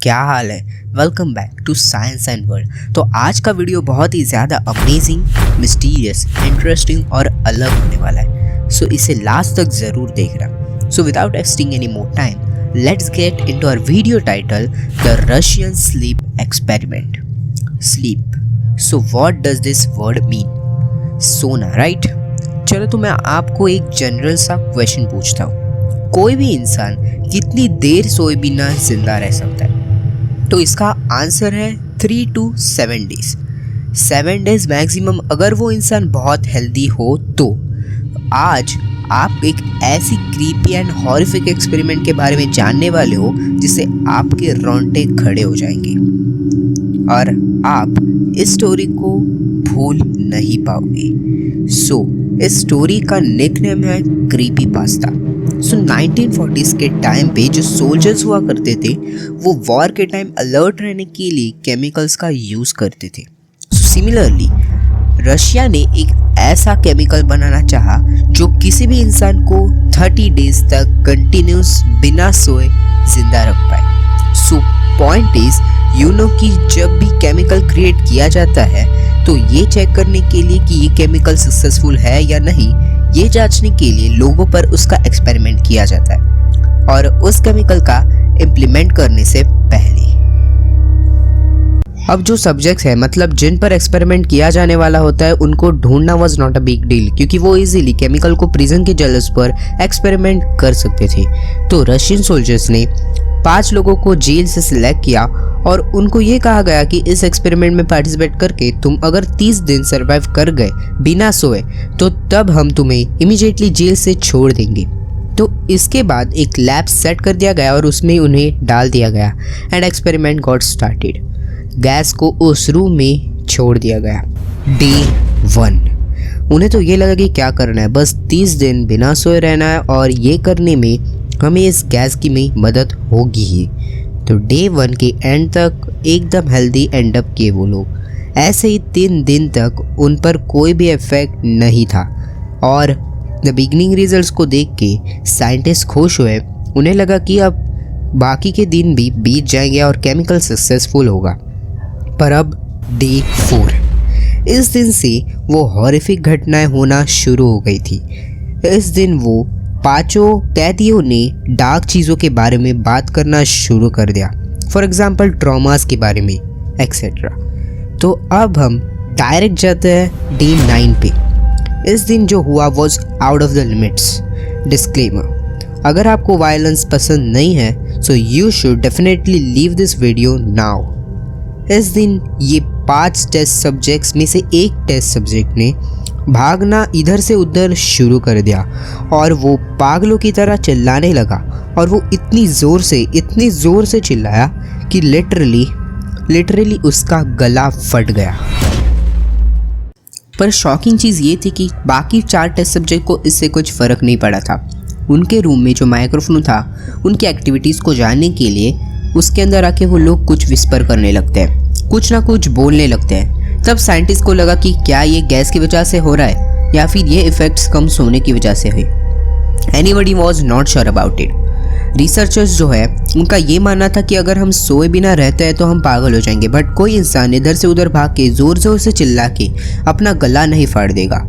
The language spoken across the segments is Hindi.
क्या हाल है। Welcome back to science and world. तो आज का वीडियो बहुत ही ज़्यादा अमेजिंग, मिस्टीरियस, इंटरेस्टिंग और अलग होने वाला है। सो इसे लास्ट तक ज़रूर देखना। So without wasting any more time, let's get into our video title, the Russian sleep experiment. Sleep, so what does this word mean? सोना, राइट? चलो तो मैं आपको एक जनरल सा क्वेश्चन पूछता हूँ। कोई भी इंसान कितनी देर सोए बिना जिंदा रह सकता है? तो इसका आंसर है 3 to 7 days। 7 days मैक्सिमम अगर वो इंसान बहुत हेल्दी हो तो। आज आप एक ऐसी क्रीपी एंड हॉरिफिक एक्सपेरिमेंट के बारे में जानने वाले हो जिससे आपके रोंगटे खड़े हो जाएंगे और आप इस स्टोरी को भूल नहीं पाओगे। सो इस स्टोरी का निकनेम है क्रीपी पास्ता। 1940s के टाइम पे जो सोल्जर्स हुआ करते थे वो वॉर के टाइम अलर्ट रहने के लिए केमिकल्स का यूज़ करते थे। सिमिलरली रशिया ने एक ऐसा केमिकल बनाना चाहा जो किसी भी इंसान को 30 डेज तक कंटिन्यूस बिना सोए जिंदा रख पाए। सो पॉइंट इज कि जब भी केमिकल क्रिएट किया जाता है तो ये चेक करने के लिए कि ये केमिकल सक्सेसफुल है या नहीं, ये जांचने के लिए लोगों पर उसका एक्सपेरिमेंट किया जाता है और उस केमिकल का इम्प्लीमेंट करने से पहले। अब जो सब्जेक्ट्स है, मतलब जिन पर एक्सपेरिमेंट किया जाने वाला होता है, उनको ढूंढना was not a big deal क्योंकि वो इजीली केमिकल को प्रिजन के जलस पर एक्सपेरिमेंट कर सकते थे। तो रशियन सोल्जर्स ने 5 लोगों को जेल से सिलेक्ट किया और उनको ये कहा गया कि इस एक्सपेरिमेंट में पार्टिसिपेट करके तुम अगर 30 दिन सर्वाइव कर गए बिना सोए तो तब हम तुम्हें इमीडिएटली जेल से छोड़ देंगे। तो इसके बाद एक लैब सेट कर दिया गया और उसमें उन्हें डाल दिया गया and experiment got started. Gas को उस रूम में छोड़ दिया गया। डे 1 उन्हें तो ये लगा कि क्या करना है, बस 30 दिन बिना सोए रहना है और ये करने में हमें इस गैस की में मदद होगी ही। तो डे 1 के एंड तक एकदम हेल्दी एंड अप किए वो लोग। ऐसे ही 3 दिन तक उन पर कोई भी इफेक्ट नहीं था और द बिगनिंग रिजल्ट्स को देख के साइंटिस्ट खुश हुए। उन्हें लगा कि अब बाकी के दिन भी बीत जाएंगे और केमिकल सक्सेसफुल होगा। पर अब डे 4, इस दिन से वो हॉरिफिक घटनाएं होना शुरू हो गई थी। इस दिन वो 5 कैदियों ने डार्क चीज़ों के बारे में बात करना शुरू कर दिया, फॉर एग्जाम्पल ट्रॉमास के बारे में एक्सेट्रा। तो अब हम डायरेक्ट जाते हैं डे 9 पे। इस दिन जो हुआ was out of the limits. Disclaimer, अगर आपको वायलेंस पसंद नहीं है so you should definitely leave this video now. इस दिन ये 5 टेस्ट सब्जेक्ट्स में से एक टेस्ट सब्जेक्ट ने भागना इधर से उधर शुरू कर दिया और वो पागलों की तरह चिल्लाने लगा और वो इतनी ज़ोर से चिल्लाया कि लिटरली उसका गला फट गया। पर शॉकिंग चीज़ ये थी कि बाकी 4 टेस्ट सब्जेक्ट को इससे कुछ फ़र्क नहीं पड़ा था। उनके रूम में जो माइक्रोफोन था उनकी एक्टिविटीज़ को जानने के लिए उसके अंदर आके वो लोग कुछ विस्पर करने लगते हैं, कुछ ना कुछ बोलने लगते हैं। तब साइंटिस्ट को लगा कि क्या ये गैस की वजह से हो रहा है या फिर ये इफेक्ट्स कम सोने की वजह से हुई। Anybody was not sure about it. Researchers जो है उनका ये मानना था कि अगर हम सोए बिना रहते हैं तो हम पागल हो जाएंगे, बट कोई इंसान इधर से उधर भाग के ज़ोर से चिल्ला के अपना गला नहीं फाड़ देगा।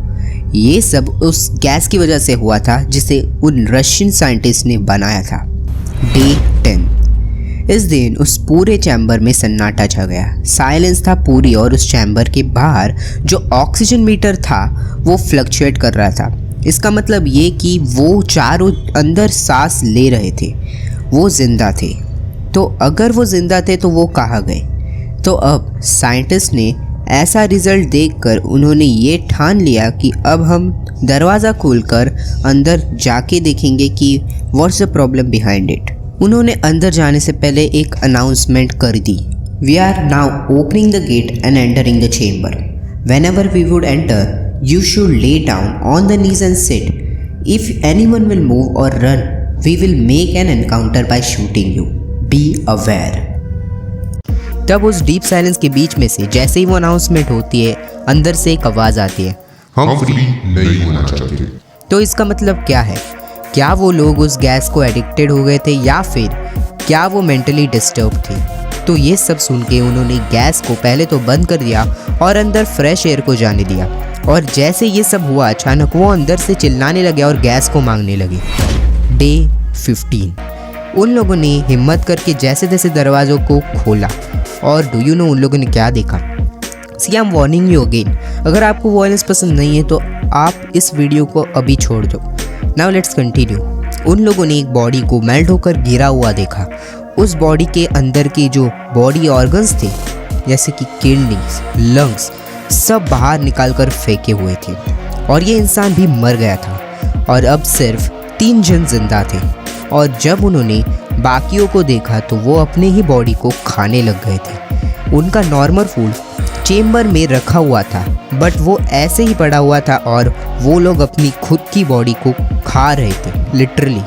ये सब उस गैस की वजह से हुआ था जिसे उन रशियन साइंटिस्ट ने बनाया था। डे 10, इस दिन उस पूरे चैम्बर में सन्नाटा छा गया। साइलेंस था पूरी और उस चैम्बर के बाहर जो ऑक्सीजन मीटर था वो फ्लक्चुएट कर रहा था। इसका मतलब ये कि वो चारों अंदर सांस ले रहे थे, वो जिंदा थे। तो अगर वो जिंदा थे तो वो कहाँ गए? तो अब साइंटिस्ट ने ऐसा रिजल्ट देखकर उन्होंने ये ठान लिया कि अब हम दरवाज़ा खोलकर अंदर जाके देखेंगे कि what's the problem behind it. उन्होंने अंदर जाने से पहले एक अनाउंसमेंट कर दी। We are now opening the gate and entering the chamber. Whenever we would enter you should lay down on the knees and sit. If anyone will move or run we will make an encounter by shooting you. Be aware. तब उस डीप साइलेंस के बीच में से जैसे ही वो अनाउंसमेंट होती है अंदर से एक आवाज़ आती है, हम फ्री नहीं होना चाहते। तो इसका मतलब क्या है? क्या वो लोग उस गैस को एडिक्टेड हो गए थे या फिर क्या वो मेंटली डिस्टर्ब थे? तो ये सब सुन के उन्होंने गैस को पहले तो बंद कर दिया और अंदर फ्रेश एयर को जाने दिया। और जैसे ये सब हुआ अचानक वो अंदर से चिल्लाने लगे और गैस को मांगने लगे। डे 15 उन लोगों ने हिम्मत करके जैसे तैसे दरवाज़ों को खोला और डू यू नो उन लोगों ने क्या देखा? See I am warning you again, अगर आपको वॉयलेंस पसंद नहीं है तो आप इस वीडियो को अभी छोड़ दो। Now let's continue. उन लोगों ने एक बॉडी को मेल्ट होकर गिरा हुआ देखा। उस बॉडी के अंदर के जो बॉडी ऑर्गन्स थे जैसे कि किडनीज, लंग्स, सब बाहर निकाल कर फेंके हुए थे और ये इंसान भी मर गया था और अब सिर्फ 3 जन जिंदा थे। और जब उन्होंने बाकियों को देखा तो वो अपने ही बॉडी को खाने लग गए थे। उनका नॉर्मल फूड चेम्बर में रखा हुआ था बट वो ऐसे ही पड़ा हुआ था और वो लोग अपनी खुद की बॉडी को खा रहे थे। लिटरली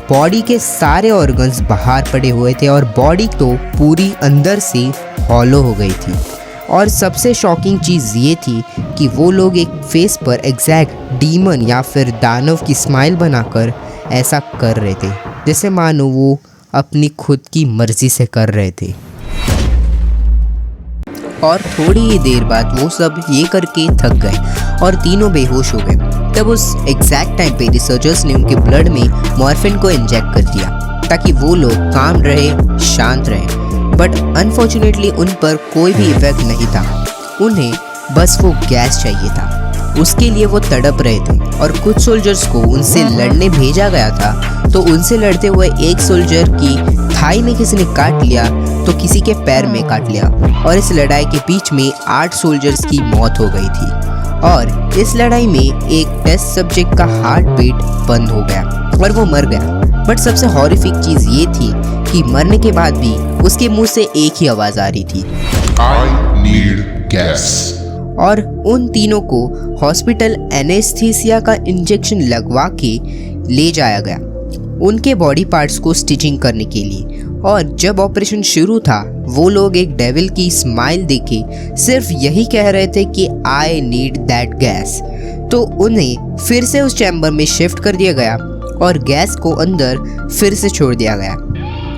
बॉडी के सारे ऑर्गन्स बाहर पड़े हुए थे और बॉडी तो पूरी अंदर से हॉलो हो गई थी। और सबसे शॉकिंग चीज़ ये थी कि वो लोग एक फेस पर एग्जैक्ट डीमन या फिर दानव की स्माइल बनाकर ऐसा कर रहे थे जैसे मानो वो अपनी खुद की मर्जी से कर रहे थे। और थोड़ी ही देर बाद वो सब ये करके थक गए और तीनों बेहोश हो गए। तब उस एग्जैक्ट टाइम पे रिसर्चर्स ने उनके ब्लड में मॉर्फिन को इंजेक्ट कर दिया ताकि वो लोग काम रहे, शांत रहे। बट अनफॉर्चुनेटली उन पर कोई भी इफेक्ट नहीं था। उन्हें बस वो गैस चाहिए था, उसके लिए वो तड़प रहे थे। और कुछ सोल्जर्स को उनसे लड़ने भेजा गया था तो उनसे लड़ते हुए एक सोल्जर की थाई में किसी ने काट लिया तो किसी के पैर में काट लिया और इस लड़ाई के बीच में 8 सोल्जर्स की मौत हो गई थी। और इस लड़ाई में एक टेस्ट सब्जेक्ट का हार्ट बीट बंद हो गया और वो मर गया। बट सबसे हॉरिफिक चीज़ ये थी कि मरने के बाद भी उसके मुंह से एक ही आवाज़ आ रही थी, I need gas. और उन तीनों को हॉस्पिटल एनेस्थीसिया का इंजेक्शन लगवा के ले जाया गया उनके बॉडी पार्ट्स को स्टिचिंग करने के लिए। और जब ऑपरेशन शुरू था वो लोग एक डेविल की स्माइल देके सिर्फ यही कह रहे थे कि आई नीड दैट गैस। तो उन्हें फिर से उस चैम्बर में शिफ्ट कर दिया गया और गैस को अंदर फिर से छोड़ दिया गया।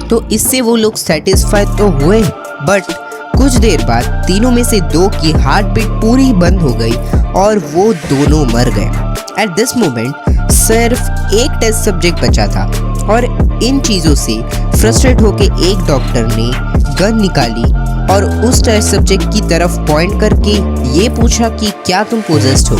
तो इससे वो लोग सेटिस्फाइड तो हुए बट कुछ देर बाद तीनों में से 2 की हार्ट बीट पूरी बंद हो गई और वो दोनों मर गए। एट दिस मोमेंट सिर्फ एक टेस्ट सब्जेक्ट बचा था और इन चीज़ों से फ्रस्ट्रेट होके एक डॉक्टर ने गन निकाली और उस टेस्ट सब्जेक्ट की तरफ पॉइंट करके ये पूछा कि क्या तुम पोजेस्ड हो,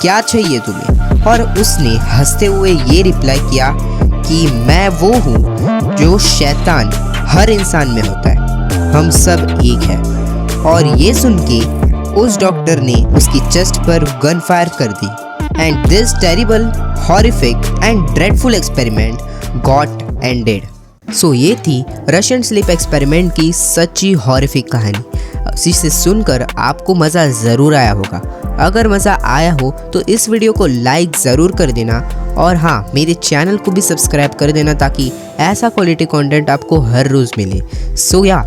क्या चाहिए तुम्हें? और उसने हंसते हुए ये रिप्लाई किया कि मैं वो हूँ जो शैतान हर इंसान में होता है, हम सब एक हैं। और ये सुन के उस डॉक्टर ने उसकी चेस्ट पर गन फायर कर दी and this terrible, horrific and dreadful experiment got ended. So ये थी रशियन स्लीप एक्सपेरिमेंट की सच्ची हॉरिफिक कहानी। जिसे सुनकर आपको मज़ा ज़रूर आया होगा। अगर मज़ा आया हो तो इस वीडियो को लाइक ज़रूर कर देना और हाँ, मेरे चैनल को भी सब्सक्राइब कर देना ताकि ऐसा क्वालिटी कंटेंट आपको हर रोज़ मिले। सो या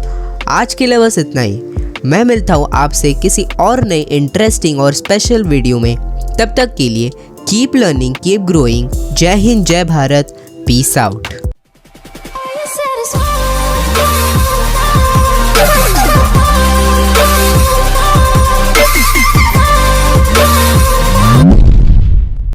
आज के लिए बस इतना ही। मैं मिलता हूँ आपसे किसी और नए इंटरेस्टिंग और स्पेशल वीडियो में। तब तक के लिए कीप लर्निंग, कीप ग्रोइंग। जय हिंद, जय भारत, पीस आउट।